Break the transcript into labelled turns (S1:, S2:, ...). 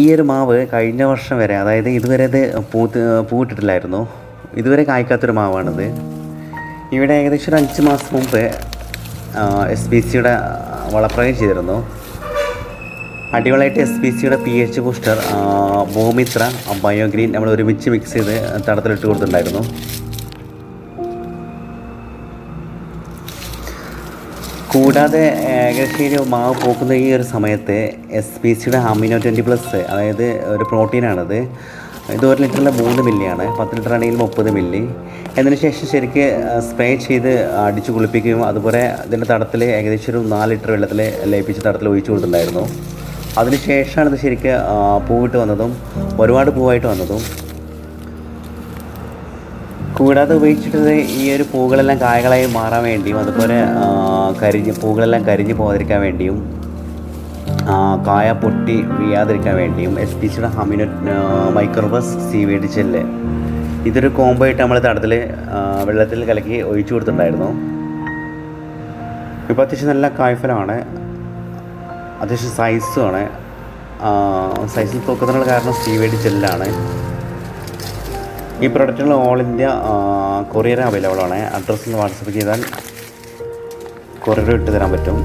S1: ഈ ഒരു മാവ് കഴിഞ്ഞ വർഷം വരെ, അതായത് ഇതുവരെ ഇത് പൂവിട്ടിട്ടില്ലായിരുന്നു. ഇതുവരെ കായ്ക്കാത്തൊരു മാവാണിത്. ഇവിടെ ഏകദേശം ഒരു 5 മാസം മുമ്പ് SPCയുടെ വളപ്രയോഗം ചെയ്തിരുന്നു. അടിപൊളിയായിട്ട് SPCയുടെ PH ബൂസ്റ്റർ, ഭൂമിത്ര, ബയോഗ്രീൻ നമ്മൾ ഒരുമിച്ച് മിക്സ് ചെയ്ത് തടത്തിലിട്ട് കൊടുത്തിട്ടുണ്ടായിരുന്നു. കൂടാതെ ഏകദേശം മാവ് പൂക്കുന്ന ഈ ഒരു സമയത്ത് SPCയുടെ അമിനോ 20+, അതായത് ഒരു പ്രോട്ടീനാണത്. ഇത് 1 ലിറ്ററിൽ 3 മില്ലിയാണ്, 10 ലിറ്റർ ആണെങ്കിൽ 30 മില്ലി. എന്നതിന് ശേഷം ശരിക്ക് സ്പ്രേ ചെയ്ത് അടിച്ച് കുളിപ്പിക്കുകയും അതുപോലെ ഇതിൻ്റെ തടത്തിൽ ഏകദേശം ഒരു 4 ലിറ്റർ വെള്ളത്തിൽ ലയിപ്പിച്ച് തടത്തിൽ ഒഴിച്ചു കൊടുത്തിട്ടുണ്ടായിരുന്നു. അതിന് ശേഷമാണ് ഇത് ശരിക്ക് പൂവിട്ട് വന്നതും ഒരുപാട് പൂവായിട്ട് വന്നതും. കൂടാതെ ഉപയോഗിച്ചിട്ടത് ഈ ഒരു പൂക്കളെല്ലാം കായകളായി മാറാൻ വേണ്ടിയും അതുപോലെ പൂക്കളെല്ലാം കരിഞ്ഞ് പോകാതിരിക്കാൻ വേണ്ടിയും കായ പൊട്ടി വീഴാതിരിക്കാൻ വേണ്ടിയും SPCയുടെ അമിനോ മൈക്രോബസ് സീവീഡ് ജെല്ല്, ഇതൊരു കോംബോ ആയിട്ട് നമ്മൾ തടത്തിൽ വെള്ളത്തിൽ കലക്കി ഒഴിച്ചു കൊടുത്തിട്ടുണ്ടായിരുന്നു. ഇപ്പോൾ അത്യാവശ്യം നല്ല കായ്ഫലമാണ്, അത്യാവശ്യം സൈസുമാണ്. സൈസിൽ തൂക്കത്തിനുള്ള കാരണം സീവീഡ് ജെല്ലാണ്. ഈ പ്രൊഡക്റ്റുകൾ ഓൾ ഇന്ത്യ കൊറിയർ അവൈലബിൾ ആണ്. അഡ്രസ്സിൽ വാട്സപ്പ് ചെയ്താൽ കൊറിയർ ഇട്ട് തരാൻ പറ്റും.